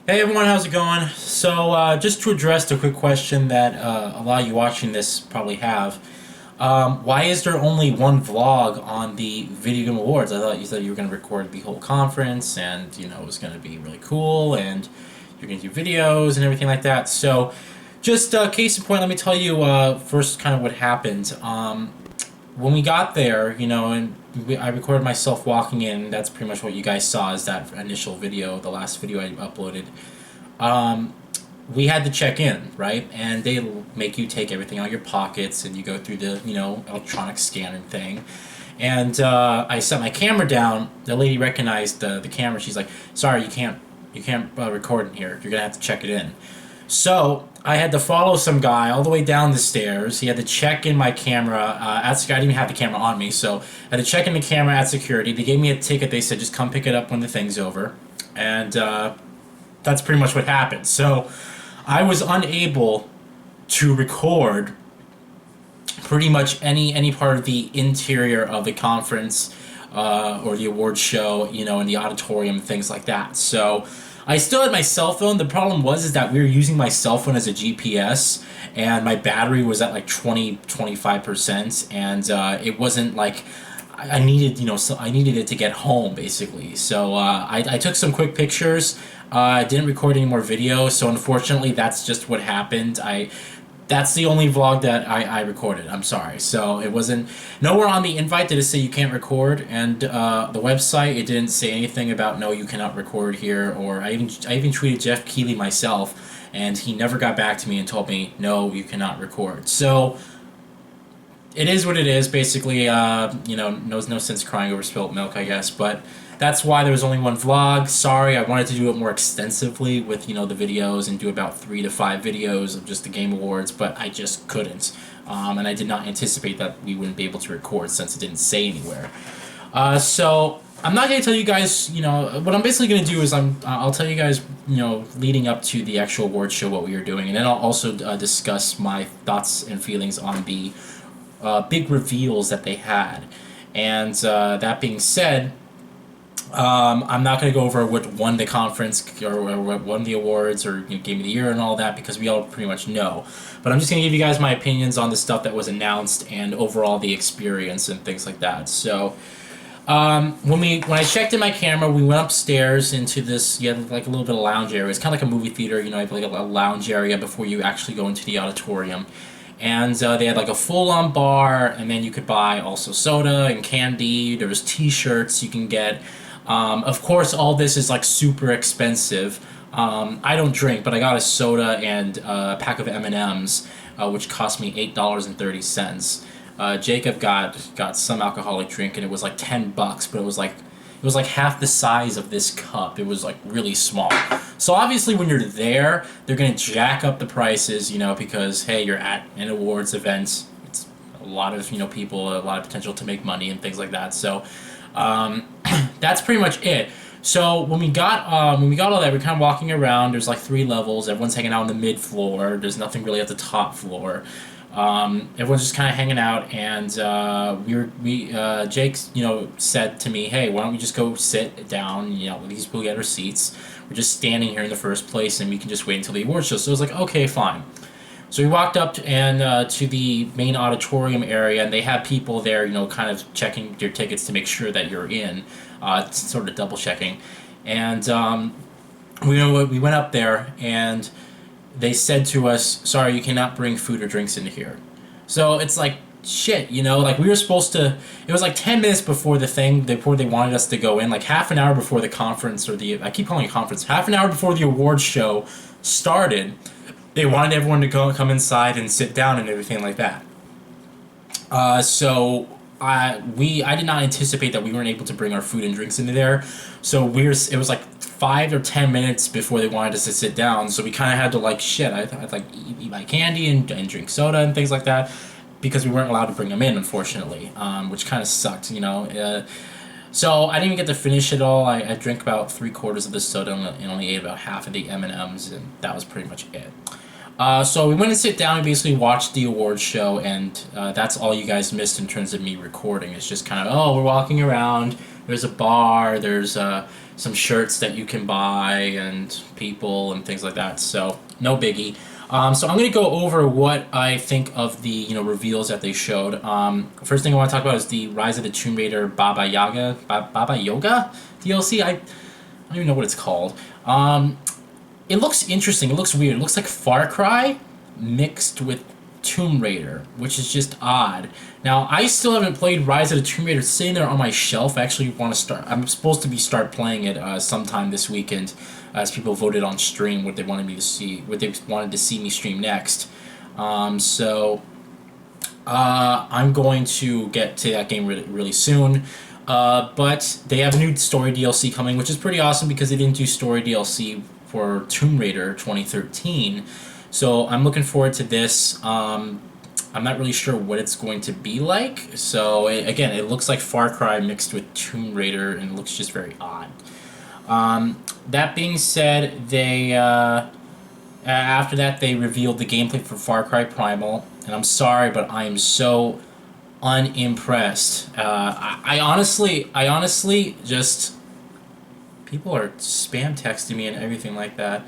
Hey everyone, how's it going? So, just to address the quick question that a lot of you watching this probably have, why is there only one vlog on the Video Game Awards? I thought you said you were going to record the whole conference and, it was going to be really cool and you're going to do videos and everything like that. So, just case in point, let me tell you first kind of what happened. When we got there, I recorded myself walking in. That's pretty much what you guys saw is that initial video, the last video I uploaded. We had to check in, right? And they make you take everything out of your pockets and you go through the, electronic scanning thing. And I set my camera down. The lady recognized the camera. She's like, "Sorry, you can't record in here. You're gonna have to check it in." So I had to follow some guy all the way down the stairs. He had to check in my camera. I didn't even have the camera on me, so I had to check in the camera at security. They gave me a ticket. They said, just come pick it up when the thing's over. And that's pretty much what happened. So I was unable to record pretty much any part of the interior of the conference or the award show, in the auditorium, things like that. So I still had my cell phone. The problem was is that we were using my cell phone as a GPS, and my battery was at like 25%, and it wasn't like I needed, so I needed it to get home basically. So I took some quick pictures. I didn't record any more videos, so unfortunately, that's just what happened. That's the only vlog that I recorded. I'm sorry. So it wasn't nowhere on the invite did it say you can't record, and the website it didn't say anything about no you cannot record here. Or I even tweeted Jeff Keighley myself, and he never got back to me and told me no you cannot record. So it is what it is. Basically, no sense crying over spilt milk, I guess. But that's why there was only one vlog. Sorry, I wanted to do it more extensively with the videos and do about 3 to 5 videos of just the Game Awards, but I just couldn't, and I did not anticipate that we wouldn't be able to record since it didn't say anywhere. So I'm not going to tell you guys. What I'm basically going to do is I'll tell you guys leading up to the actual award show what we were doing, and then I'll also discuss my thoughts and feelings on the big reveals that they had. And that being said, I'm not going to go over what won the conference or what won the awards or Game of the Year and all that because we all pretty much know. But I'm just going to give you guys my opinions on the stuff that was announced and overall the experience and things like that. So when I checked in my camera, we went upstairs into this, like a little bit of lounge area. It's kind of like a movie theater, like a lounge area before you actually go into the auditorium. And they had like a full-on bar, and then you could buy also soda and candy. There was T-shirts you can get. Of course, all this is like super expensive. I don't drink, but I got a soda and a pack of M&Ms, which cost me $8.30. Jacob got some alcoholic drink, and it was like $10, but it was like half the size of this cup. It was like really small. So obviously, when you're there, they're gonna jack up the prices, because hey, you're at an awards event. It's a lot of people, a lot of potential to make money and things like that. So. That's pretty much it. So when we got all that, we're kind of walking around. There's like 3 levels. Everyone's hanging out on the mid floor. There's nothing really at the top floor. Everyone's just kind of hanging out, and Jake said to me, "Hey, why don't we just go sit down? These people get our seats. We're just standing here in the first place, and we can just wait until the award show." So I was like, "Okay, fine." So we walked up to the main auditorium area, and they have people there, kind of checking your tickets to make sure that you're in, sort of double checking. And we went up there, and they said to us, "Sorry, you cannot bring food or drinks into here." So it's like, shit, like we were supposed to, it was like 10 minutes before the thing, before they wanted us to go in, like half an hour before the conference, I keep calling it conference, half an hour before the awards show started. They wanted everyone to come inside and sit down and everything like that. So I did not anticipate that we weren't able to bring our food and drinks into there. So it was like 5 or 10 minutes before they wanted us to sit down. So we kind of had to I'd like eat my candy and drink soda and things like that because we weren't allowed to bring them in, unfortunately, which kind of sucked, So I didn't even get to finish it all. I drank about 3/4 of the soda and only ate about half of the M&Ms, and that was pretty much it. So we went and sit down and basically watched the awards show, and that's all you guys missed in terms of me recording. It's just kind of, we're walking around, There's a bar. There's some shirts that you can buy and people and things like that. So no biggie. So I'm gonna go over what I think of the reveals that they showed. First thing I want to talk about is the Rise of the Tomb Raider Baba Yoga DLC. I don't even know what it's called. It looks interesting. It looks weird. It looks like Far Cry mixed with Tomb Raider, which is just odd. Now, I still haven't played Rise of the Tomb Raider. It's sitting there on my shelf. I actually want to start. I'm supposed to start playing it sometime this weekend, as people voted on stream what they wanted me to see, what they wanted to see me stream next. I'm going to get to that game really soon. But they have a new story DLC coming, which is pretty awesome because they didn't do story DLC for Tomb Raider 2013. So I'm looking forward to this. I'm not really sure what it's going to be like. So again, it looks like Far Cry mixed with Tomb Raider, and it looks just very odd. That being said, they after that they revealed the gameplay for Far Cry Primal, and I'm sorry, but I am so unimpressed. I honestly just, people are spam texting me and everything like that.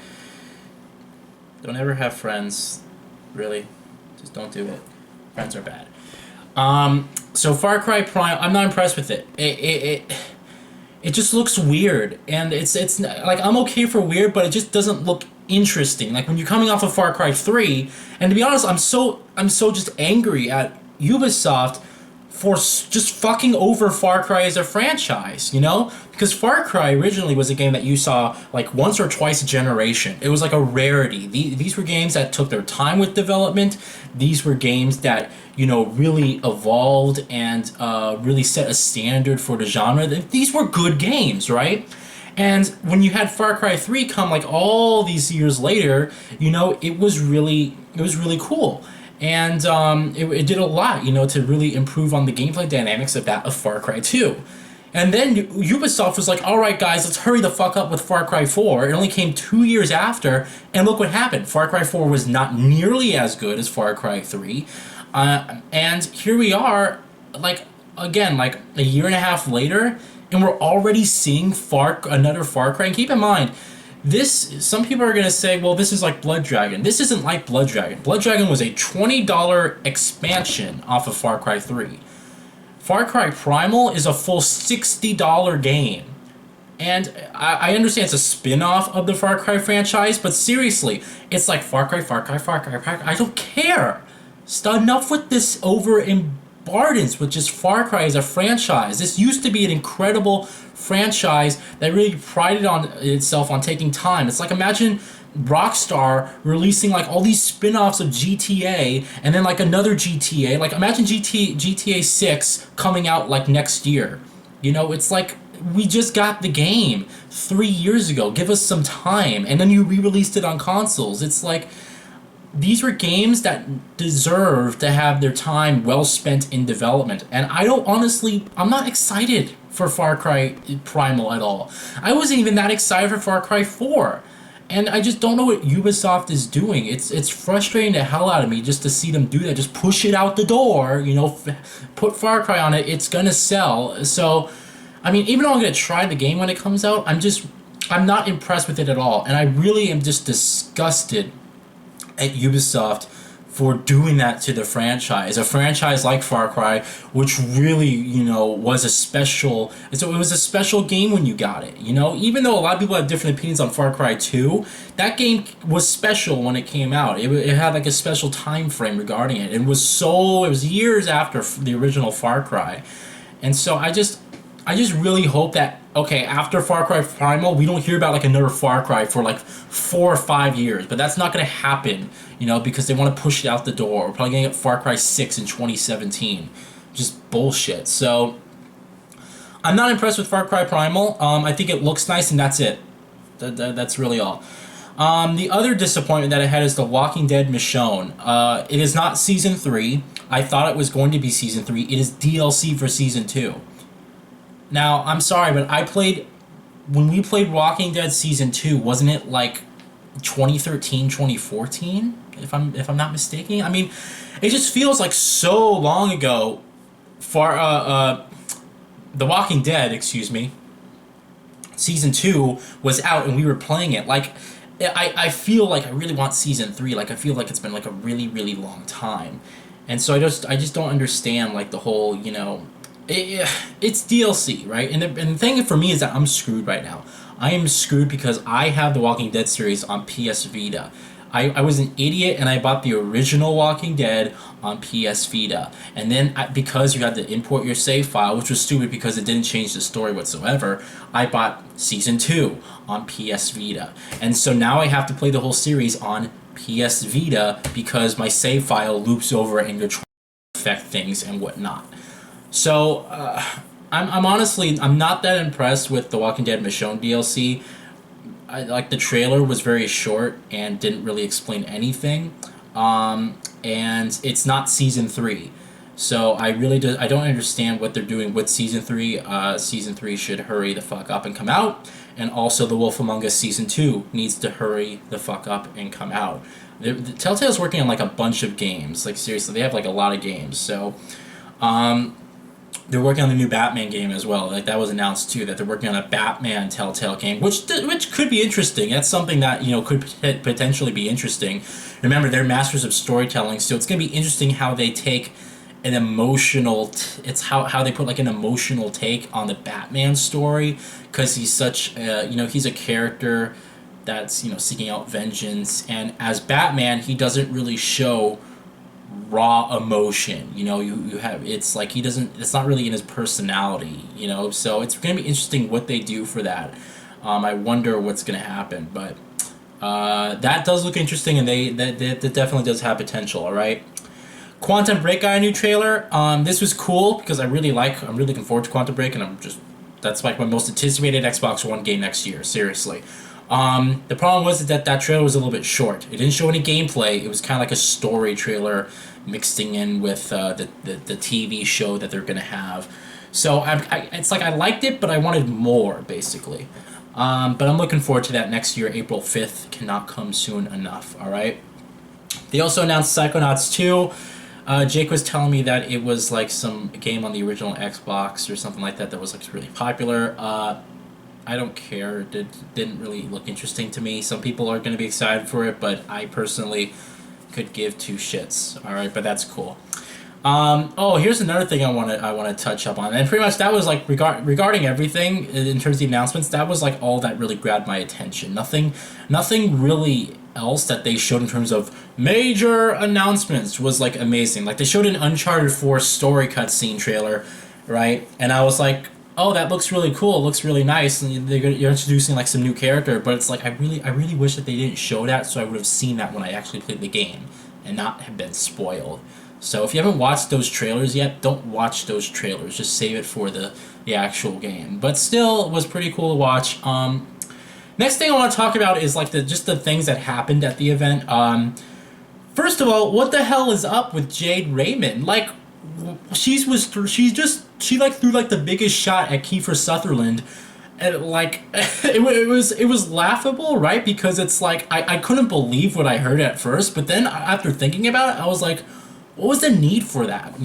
Don't ever have friends, really. Just don't do it. Friends are bad. So Far Cry Primal, I'm not impressed with it. It just looks weird, and it's like, I'm okay for weird, but it just doesn't look interesting. Like when you're coming off of Far Cry 3, and to be honest, I'm so just angry at Ubisoft for just fucking over Far Cry as a franchise, Because Far Cry originally was a game that you saw like once or twice a generation. It was like a rarity. These were games that took their time with development. These were games that, really evolved and really set a standard for the genre. These were good games, right? And when you had Far Cry 3 come like all these years later, it was really cool. And it did a lot, to really improve on the gameplay dynamics of Far Cry 2. And then Ubisoft was like, all right, guys, let's hurry the fuck up with Far Cry 4. It only came 2 years after, and look what happened. Far Cry 4 was not nearly as good as Far Cry 3. And here we are, like a year and a half later, and we're already seeing another Far Cry. And keep in mind, some people are going to say, well, this is like Blood Dragon. This isn't like Blood Dragon. Blood Dragon was a $20 expansion off of Far Cry 3. Far Cry Primal is a full $60 game. And I understand it's a spin-off of the Far Cry franchise, but seriously, it's like Far Cry. I don't care. Enough with this overabundance with just Far Cry as a franchise. This used to be an incredible franchise that really prided itself on taking time. It's like, imagine Rockstar releasing like all these spin-offs of GTA and then like another GTA. Like imagine GTA 6 coming out like next year. It's like, we just got the game 3 years ago. Give us some time. And then you re-released it on consoles. It's like, these were games that deserve to have their time well spent in development. And I'm not excited for Far Cry Primal at all. I wasn't even that excited for Far Cry 4. And I just don't know what Ubisoft is doing. It's frustrating the hell out of me just to see them do that. Just push it out the door, put Far Cry on it, it's gonna sell. So, I mean, even though I'm gonna try the game when it comes out, I'm not impressed with it at all. And I really am just disgusted at Ubisoft for doing that to the franchise. A franchise like Far Cry, which really, was a special game when you got it, Even though a lot of people have different opinions on Far Cry 2, that game was special when it came out. It had like a special time frame regarding it. It was years after the original Far Cry. And so I just really hope that, okay, after Far Cry Primal, we don't hear about like another Far Cry for like 4 or 5 years. But that's not going to happen, because they want to push it out the door. We're probably going to get Far Cry 6 in 2017. Just bullshit. So, I'm not impressed with Far Cry Primal. I think it looks nice, and that's it. That's really all. The other disappointment that I had is The Walking Dead Michonne. It is not Season 3. I thought it was going to be Season 3. It is DLC for Season 2. Now, I'm sorry, but when we played Walking Dead Season 2, wasn't it like 2013, 2014? If I'm not mistaken? I mean, it just feels like so long ago. The Walking Dead, excuse me, season 2 was out and we were playing it. Like, I feel like I really want season 3. Like, I feel like it's been like a really, really long time. And so I just don't understand like the whole, it's DLC, right? And the thing for me is that I'm screwed right now. I am screwed because I have the Walking Dead series on PS Vita. I was an idiot and I bought the original Walking Dead on PS Vita. And then because you had to import your save file, which was stupid because it didn't change the story whatsoever, I bought Season 2 on PS Vita. And so now I have to play the whole series on PS Vita because my save file loops over and you're trying to affect things and whatnot. So, I'm honestly, I'm not that impressed with the Walking Dead Michonne DLC. Like the trailer was very short and didn't really explain anything, and it's not season 3, so I don't understand what they're doing with season 3. Season 3 should hurry the fuck up and come out, and also The Wolf Among Us season 2 needs to hurry the fuck up and come out. Telltale's working on like a bunch of games, like seriously, they have like a lot of games, so they're working on the new Batman game as well. Like that was announced too, that they're working on a Batman Telltale game, which could be interesting. That's something that could potentially be interesting. Remember, they're masters of storytelling, so it's gonna be interesting how they take an emotional. It's how they put like an emotional take on the Batman story, because he's such he's a character that's seeking out vengeance, and as Batman, he doesn't really show raw emotion. You have, it's like it's not really in his personality, so it's going to be interesting what they do for that. I wonder what's going to happen, but that does look interesting, and that definitely does have potential. All right, Quantum Break got a new trailer. This was cool because I'm really looking forward to Quantum Break, and that's like my most anticipated Xbox One game next year, seriously. The problem was that trailer was a little bit short. It didn't show any gameplay. It was kind of like a story trailer mixing in with the TV show that they're going to have. So it's like I liked it, but I wanted more, basically. But I'm looking forward to that next year. April 5th cannot come soon enough, all right? They also announced Psychonauts 2. Jake was telling me that it was like some game on the original Xbox or something like that was like really popular. I don't care. It didn't really look interesting to me. Some people are going to be excited for it, but I personally could give two shits. All right, but that's cool. Here's another thing I want to touch up on, and pretty much that was like regarding everything in terms of the announcements. That was like all that really grabbed my attention. Nothing really else that they showed in terms of major announcements was like amazing. Like they showed an Uncharted 4 story cutscene trailer, right? And I was like, oh, that looks really cool. It looks really nice, and you're introducing like some new character. But it's like I really wish that they didn't show that, so I would have seen that when I actually played the game, and not have been spoiled. So if you haven't watched those trailers yet, don't watch those trailers. Just save it for the actual game. But still, it was pretty cool to watch. Next thing I want to talk about is like the things that happened at the event. First of all, what the hell is up with Jade Raymond? Like, she like threw like the biggest shot at Kiefer Sutherland, and like it was laughable, right? Because it's like I couldn't believe what I heard at first, but then after thinking about it, I was like, what was the need for that,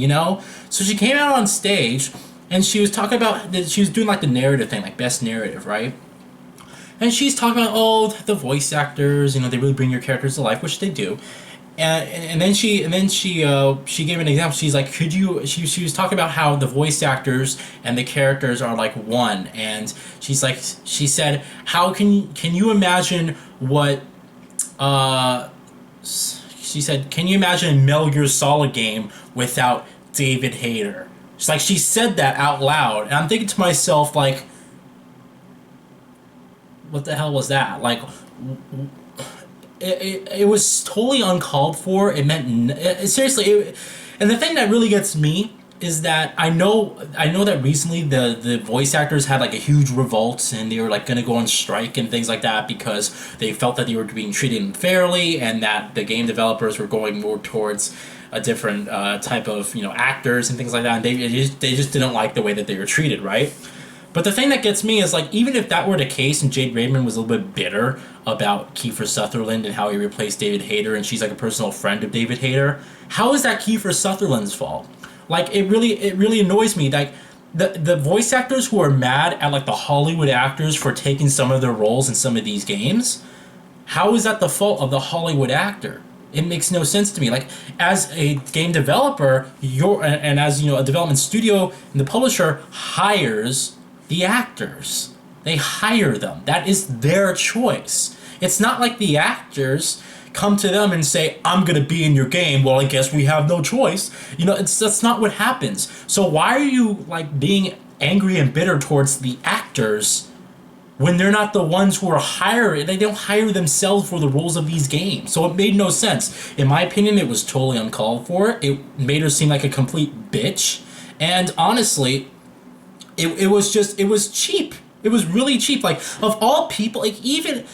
So she came out on stage and she was talking about she was doing like the narrative thing, like best narrative, right? And she's talking about the voice actors, they really bring your characters to life, which they do. And then she gave an example. She's like, she was talking about how the voice actors and the characters are like one, and she said, how can you imagine what she said, can you imagine a Metal Gear Solid game without David Hayter? It's like she said that out loud, and I'm thinking to myself, like, what the hell was that? Like, it was totally uncalled for. It meant seriously. And the thing that really gets me is that I know that recently the voice actors had like a huge revolt, and they were like going to go on strike and things like that because they felt that they were being treated unfairly, and that the game developers were going more towards a different type of actors and things like that, and they just didn't like the way that they were treated, right? But the thing that gets me is, like, even if that were the case and Jade Raymond was a little bit bitter about Kiefer Sutherland and how he replaced David Hayter, and she's like a personal friend of David Hayter, how is that Kiefer Sutherland's fault? Like, it really annoys me. Like, the voice actors who are mad at like the Hollywood actors for taking some of their roles in some of these games, how is that the fault of the Hollywood actor? It makes no sense to me. Like, as a game developer, and as a development studio, and the publisher hires the actors. They hire them. That is their choice. It's not like the actors come to them and say, "I'm gonna be in your game." Well, I guess we have no choice. That's not what happens. So why are you like being angry and bitter towards the actors when they're not the ones who are hiring? They don't hire themselves for the roles of these games. So it made no sense. In my opinion, it was totally uncalled for. It made her seem like a complete bitch. And honestly, it was cheap. It was really cheap. Like, of all people, like, even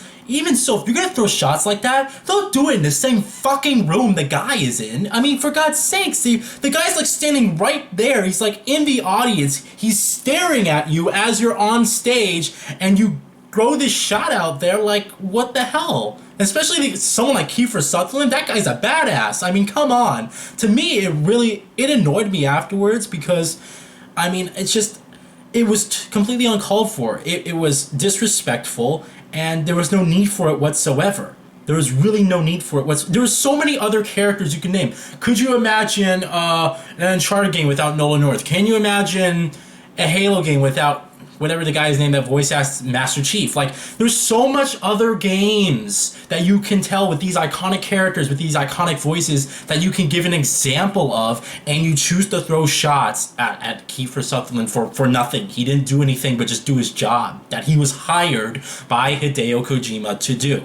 so, if you're gonna throw shots like that, don't do it in the same fucking room the guy is in. I mean, for God's sake, see, the guy's like standing right there. He's like in the audience. He's staring at you as you're on stage, and you throw this shot out there. Like, what the hell? Especially someone like Kiefer Sutherland. That guy's a badass. I mean, come on. To me, it annoyed me afterwards because, I mean, it was completely uncalled for. It was disrespectful, and there was no need for it whatsoever. There was really no need for it. There were so many other characters you can name. Could you imagine an Uncharted game without Nolan North? Can you imagine a Halo game without whatever the guy's name that voice acts Master Chief? Like, there's so much other games that you can tell with these iconic characters, with these iconic voices, that you can give an example of, and you choose to throw shots at Kiefer Sutherland for nothing. He didn't do anything but just do his job that he was hired by Hideo Kojima to do.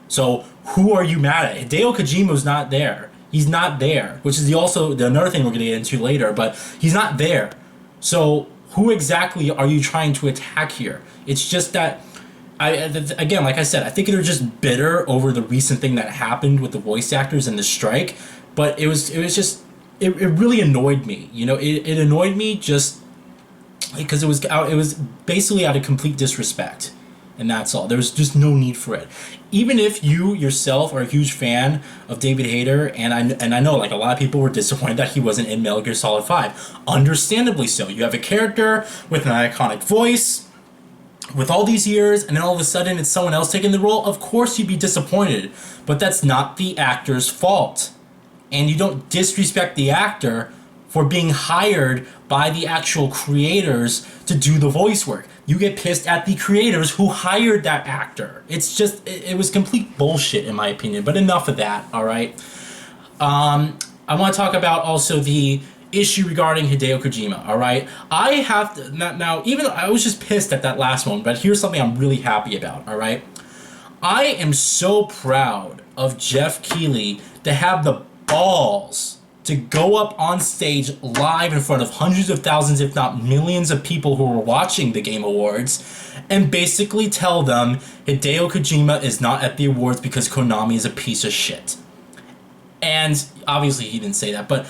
So who are you mad at? Hideo Kojima's not there. He's not there, which is also another thing we're going to get into later, but he's not there. So who exactly are you trying to attack here? It's just that, again, like I said, I think they're just bitter over the recent thing that happened with the voice actors and the strike. But it really annoyed me. It annoyed me just because it was basically out of complete disrespect, and that's all. There was just no need for it. Even if you yourself are a huge fan of David Hayter, and I know like a lot of people were disappointed that he wasn't in Metal Gear Solid 5. Understandably so. You have a character with an iconic voice with all these years, and then all of a sudden it's someone else taking the role. Of course you'd be disappointed, but that's not the actor's fault. And you don't disrespect the actor for being hired by the actual creators to do the voice work. You get pissed at the creators who hired that actor. It was complete bullshit in my opinion, but enough of that, alright? I want to talk about also the issue regarding Hideo Kojima, alright? I have to, now, even though I was just pissed at that last one, but here's something I'm really happy about, alright? I am so proud of Jeff Keighley to have the balls to go up on stage live in front of hundreds of thousands, if not millions of people who were watching the Game Awards, and basically tell them Hideo Kojima is not at the awards because Konami is a piece of shit. And obviously he didn't say that, but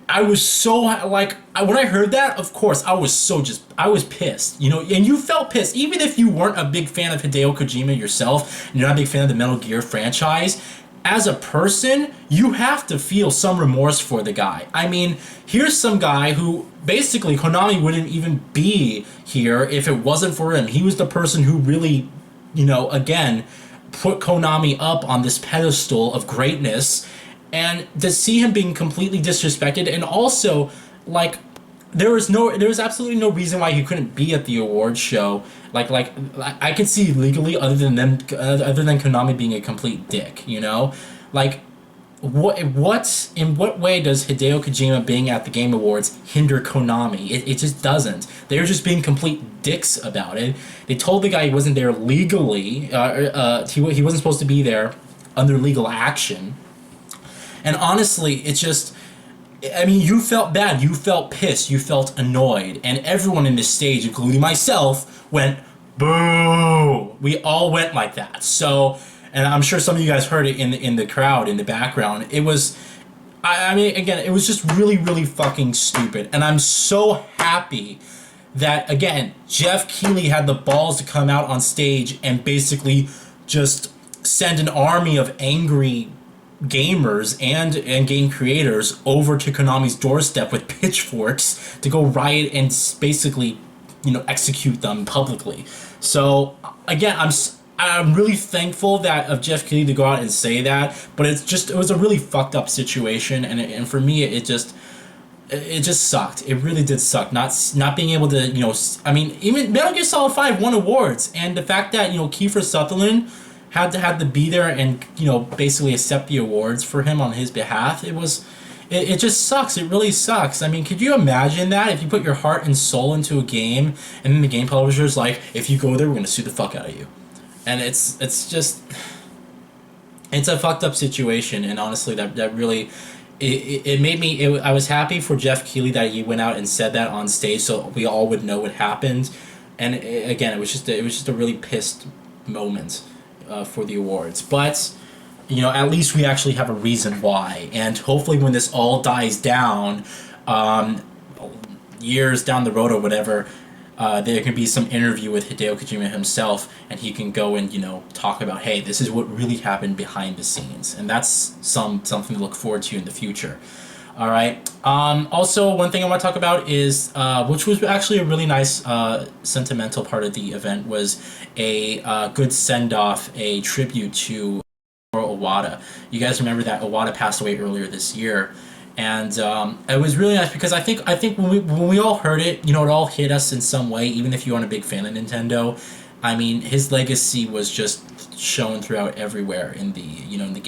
I was so, like, when I heard that, of course, I was pissed, and you felt pissed. Even if you weren't a big fan of Hideo Kojima yourself, and you're not a big fan of the Metal Gear franchise, as a person, you have to feel some remorse for the guy. I mean, here's some guy who basically Konami wouldn't even be here if it wasn't for him. He was the person who really, again, put Konami up on this pedestal of greatness. And to see him being completely disrespected, and also, like, there was absolutely no reason why he couldn't be at the awards show. Like I could see legally, other than Konami being a complete dick, like in what way does Hideo Kojima being at the Game Awards hinder Konami? It just doesn't. They're just being complete dicks about it. They told the guy he wasn't there legally. He wasn't supposed to be there under legal action. And honestly, it's just, I mean, you felt bad, you felt pissed, you felt annoyed, and everyone in this stage, including myself, went, boo! We all went like that. So, and I'm sure some of you guys heard it in the crowd, in the background. It was, I mean, again, it was just really, really fucking stupid. And I'm so happy that, again, Jeff Keighley had the balls to come out on stage and basically just send an army of angry gamers and game creators over to Konami's doorstep with pitchforks to go riot and basically, execute them publicly. So again, I'm really thankful that of Jeff Keighley to go out and say that, but it was a really fucked up situation, and for me it just sucked. It really did suck. Not being able to, I mean, even Metal Gear Solid 5 won awards, and the fact that, Kiefer Sutherland had to be there and, basically accept the awards for him on his behalf, it just sucks. It really sucks. I mean, could you imagine that if you put your heart and soul into a game, and then the game publisher's like, if you go there, we're gonna sue the fuck out of you, and it's just, it's a fucked up situation, and honestly, that really. It made me. I was happy for Jeff Keighley that he went out and said that on stage, so we all would know what happened. And again, it was just a really pissed moment for the awards. But at least we actually have a reason why. And hopefully, when this all dies down, years down the road or whatever, there can be some interview with Hideo Kojima himself, and he can go and talk about, hey, this is what really happened behind the scenes, and that's something to look forward to in the future. All right. Also, one thing I want to talk about is, which was actually a really nice sentimental part of the event, was a good send off, a tribute to Satoru Iwata. You guys remember that Iwata passed away earlier this year. And it was really nice because I think when we all heard it, it all hit us in some way. Even if you aren't a big fan of Nintendo, I mean, his legacy was just shown throughout everywhere in the in the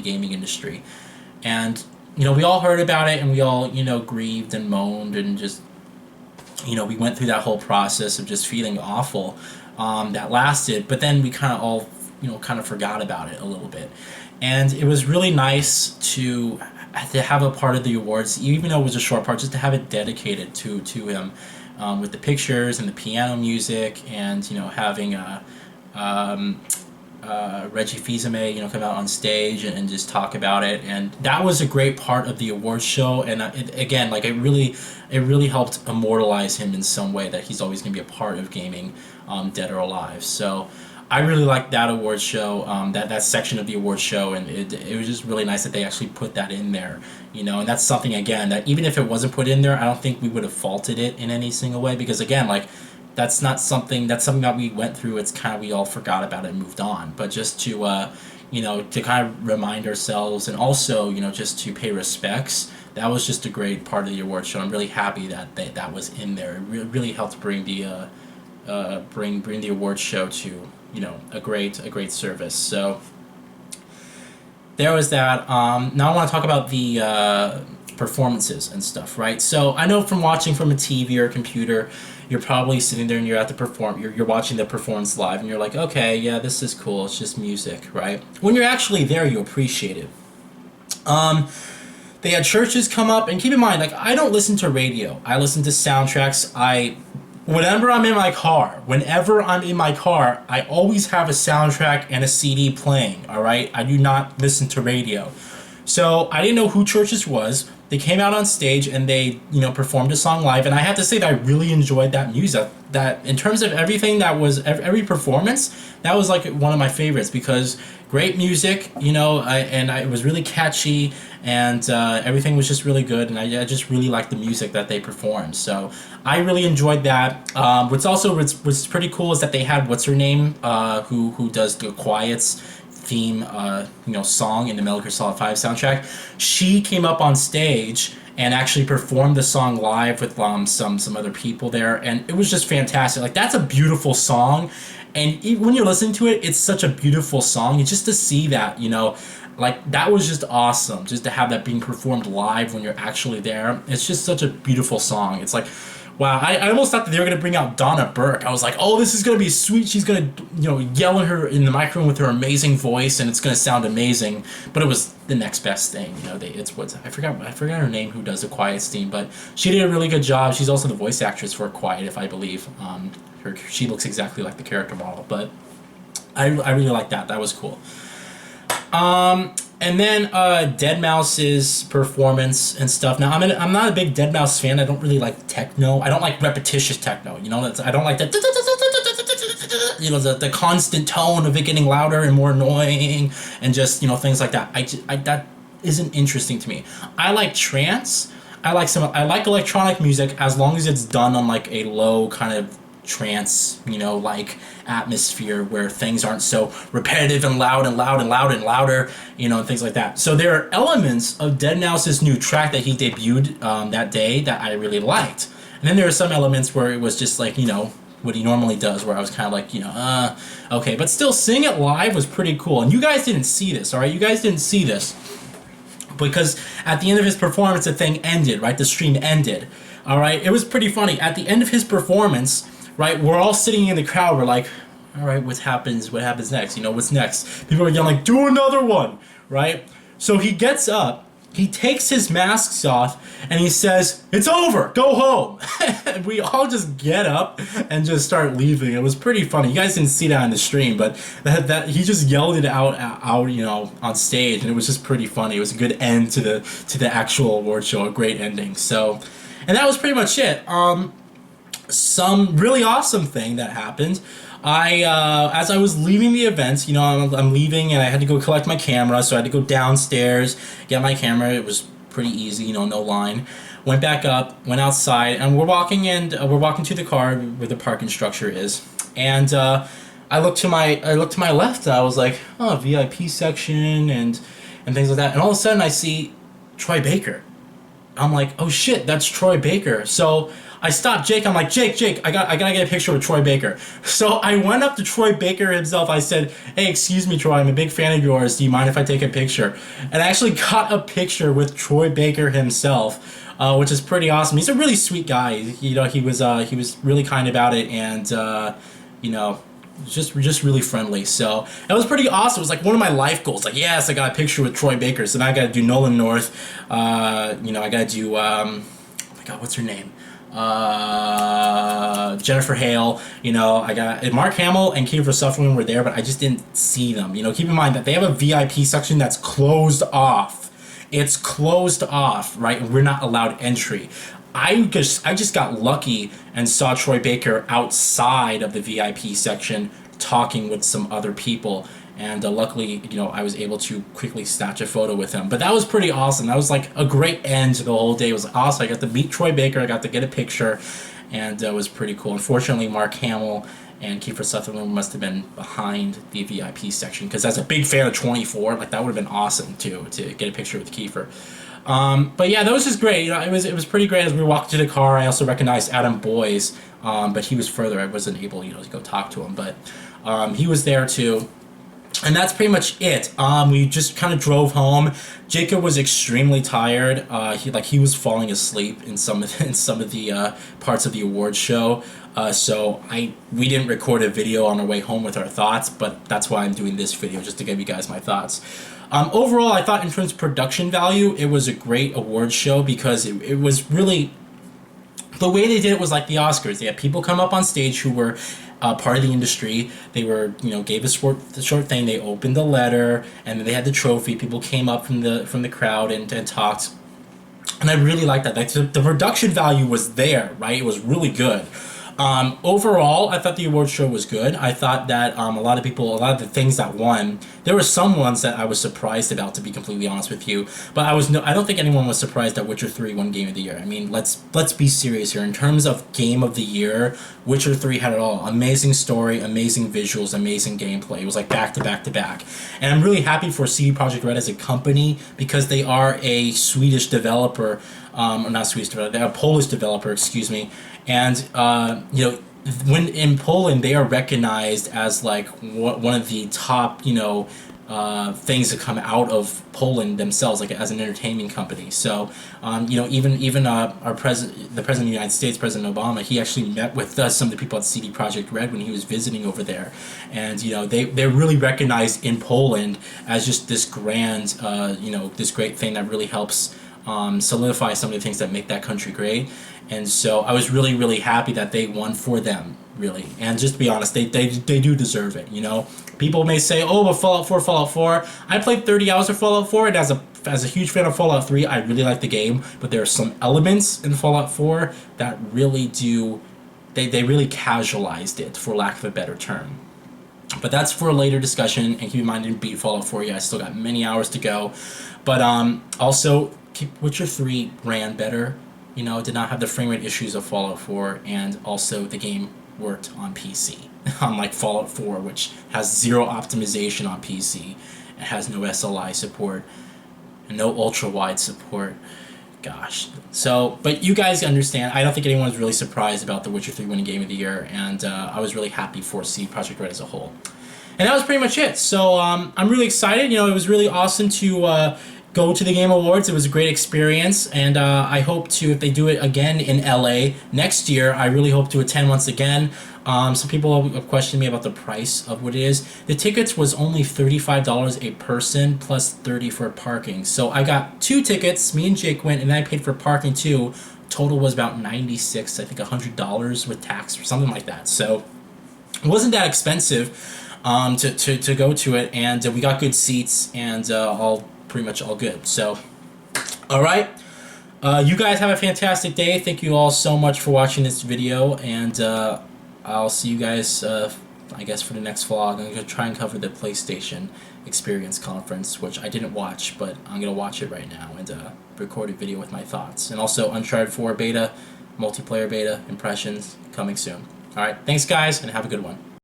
gaming industry, and we all heard about it and we all grieved and moaned and just we went through that whole process of just feeling awful that lasted. But then we kind of all kind of forgot about it a little bit, and it was really nice to have a part of the awards, even though it was a short part, just to have it dedicated to him, with the pictures and the piano music, and having Reggie Fils-Aimé come out on stage and just talk about it, and that was a great part of the awards show. And it really helped immortalize him in some way, that he's always going to be a part of gaming, dead or alive. So I really liked that awards show, that section of the awards show, and it was just really nice that they actually put that in there, and that's something, again, that even if it wasn't put in there, I don't think we would have faulted it in any single way, because again, that's something that we went through. It's kind of, we all forgot about it and moved on, but just to to kind of remind ourselves, and also just to pay respects, that was just a great part of the awards show. I'm really happy that that was in there. It really helped bring the bring the awards show to a great service. So there was that. Now I want to talk about the performances and stuff, right? So I know from watching from a TV or a computer, you're probably sitting there and you're at the you're watching the performance live, and you're like, okay, yeah, this is cool. It's just music, right? When you're actually there, you appreciate it. They had churches come up, and keep in mind, I don't listen to radio. I listen to soundtracks. Whenever I'm in my car, I always have a soundtrack and a CD playing, all right? I do not listen to radio. So I didn't know who Churches was. They came out on stage and they, performed a song live, and I have to say that I really enjoyed that music. That in terms of everything, that was every performance, that was one of my favorites, because great music, it was really catchy, and everything was just really good, and I just really liked the music that they performed. So I really enjoyed that. What's pretty cool is that they had what's her name, who does the Quiet's theme, song in the Metal Gear Solid 5 soundtrack. She came up on stage and actually performed the song live with some other people there, and it was just fantastic. That's a beautiful song, and when you're listening to it, it's such a beautiful song. And just to see that, that was just awesome. Just to have that being performed live when you're actually there, it's just such a beautiful song. It's wow, I almost thought that they were going to bring out Donna Burke. I was like, oh, this is going to be sweet. She's going to, yell at her in the microphone with her amazing voice, and it's going to sound amazing. But it was the next best thing. I forgot her name, who does the Quiet theme, but she did a really good job. She's also the voice actress for Quiet, if I believe. She looks exactly like the character model, but I really like that. That was cool. And then Deadmau5's performance and stuff. Now, I'm not a big Deadmau5 fan. I don't really like techno. I don't like repetitious techno. I don't like that the constant tone of it getting louder and more annoying, and just things like that. That isn't interesting to me. I like trance. I like electronic music as long as it's done on like a low kind of trance, like atmosphere where things aren't so repetitive and loud and loud and loud and louder, and things like that. So there are elements of Deadmau5's new track that he debuted that day that I really liked. And then there are some elements where it was just like, what he normally does, where I was kind of like, okay. But still, seeing it live was pretty cool. And you guys didn't see this, all right? You guys didn't see this. Because at the end of his performance, the thing ended, right? The stream ended, all right? It was pretty funny. At the end of his performance, right, we're all sitting in the crowd. We're like, all right, what happens next? What's next? People are yelling, like, do another one, right? So he gets up, he takes his masks off, and he says, it's over, go home. And we all just get up and just start leaving. It was pretty funny. You guys didn't see that on the stream, but that he just yelled it out, on stage, and it was just pretty funny. It was a good end to the actual award show, a great ending. So, and that was pretty much it. Some really awesome thing that happened. As I was leaving the event, I'm leaving and I had to go collect my camera, so I had to go downstairs, get my camera. It was pretty easy, no line. Went back up, went outside, and we're walking to the car where the parking structure is. And I looked to my left, and I was like, oh, VIP section and things like that. And all of a sudden I see Troy Baker. I'm like, oh shit, that's Troy Baker. So I stopped Jake. I'm like, Jake, I gotta get a picture with Troy Baker. So I went up to Troy Baker himself. I said, hey, excuse me, Troy, I'm a big fan of yours. Do you mind if I take a picture? And I actually got a picture with Troy Baker himself, which is pretty awesome. He's a really sweet guy. He was really kind about it, and just really friendly. So it was pretty awesome. It was like one of my life goals. Like, yes, I got a picture with Troy Baker. So now I got to do Nolan North. I got to do oh my God, what's her name? Jennifer Hale. I got Mark Hamill and Kiefer Sutherland were there, but I just didn't see them. Keep in mind that they have a VIP section that's closed off. It's closed off, right? And we're not allowed entry. I just got lucky and saw Troy Baker outside of the VIP section talking with some other people, and luckily, I was able to quickly snatch a photo with him. But that was pretty awesome. That was like a great end to the whole day. It was awesome. I got to meet Troy Baker. I got to get a picture, and it was pretty cool. Unfortunately, Mark Hamill and Kiefer Sutherland must have been behind the VIP section, because as a big fan of 24, like that would have been awesome too, to get a picture with Kiefer. But yeah, that was just great. It was pretty great. As we walked to the car, I also recognized Adam Boyes, but he was further. I wasn't able, to go talk to him, but he was there too. And that's pretty much it. We just kind of drove home. Jacob was extremely tired. He was falling asleep in some of the parts of the awards show. So we didn't record a video on our way home with our thoughts, but that's why I'm doing this video, just to give you guys my thoughts. Overall, I thought in terms of production value, it was a great awards show, because it was really, the way they did it was like the Oscars. They had people come up on stage who were part of the industry. They were, gave a short thing. They opened the letter, and then they had the trophy. People came up from the crowd and talked, and I really liked that. Like, the production value was there, right? It was really good. Overall, I thought the award show was good. I thought that a lot of the things that won, there were some ones that I was surprised about, to be completely honest with you. But I don't think anyone was surprised that Witcher 3 won Game of the Year. I mean, let's be serious here. In terms of Game of the Year, Witcher 3 had it all. Amazing story, amazing visuals, amazing gameplay. It was like back to back to back. And I'm really happy for CD Projekt Red as a company, because they are a Swedish developer, or not Swedish developer, they're a Polish developer, excuse me. And when in Poland, they are recognized as like one of the top things that come out of Poland themselves, like as an entertainment company. So even the president of the United States, President Obama, he actually met with some of the people at CD Projekt Red when he was visiting over there, and they're really recognized in Poland as just this grand this great thing that really helps solidify some of the things that make that country great. And so I was really, really happy that they won for them, really. And just to be honest, they do deserve it, People may say, oh, but Fallout 4. I played 30 hours of Fallout 4, and as a huge fan of Fallout 3, I really like the game. But there are some elements in Fallout 4 that really do they really casualized it, for lack of a better term. But that's for a later discussion, and keep in mind, I didn't beat Fallout 4 yet. I still got many hours to go. But also, Witcher 3 ran better. You know, it did not have the frame rate issues of Fallout 4, and also the game worked on PC. Unlike Fallout 4, which has zero optimization on PC. It has no SLI support, and no ultra-wide support. Gosh. So, but you guys understand, I don't think anyone's really surprised about The Witcher 3 winning Game of the Year, and I was really happy for CD Projekt Red as a whole. And that was pretty much it. So, I'm really excited. You know, it was really awesome to go to the Game Awards. It was a great experience, and I hope to, if they do it again in LA next year, I really hope to attend once again. Some people have questioned me about the price of what it is. The tickets was only $35 a person plus $30 for parking. So I got 2 tickets. Me and Jake went, and I paid for parking too. Total was about $96, I think $100 with tax or something like that. So it wasn't that expensive to go to it, and we got good seats, and pretty much all good. So, all right. You guys have a fantastic day. Thank you all so much for watching this video, and I'll see you guys, I guess, for the next vlog. I'm going to try and cover the PlayStation Experience Conference, which I didn't watch, but I'm going to watch it right now and record a video with my thoughts. And also Uncharted 4 beta, multiplayer beta, impressions, coming soon. Alright, thanks guys, and have a good one.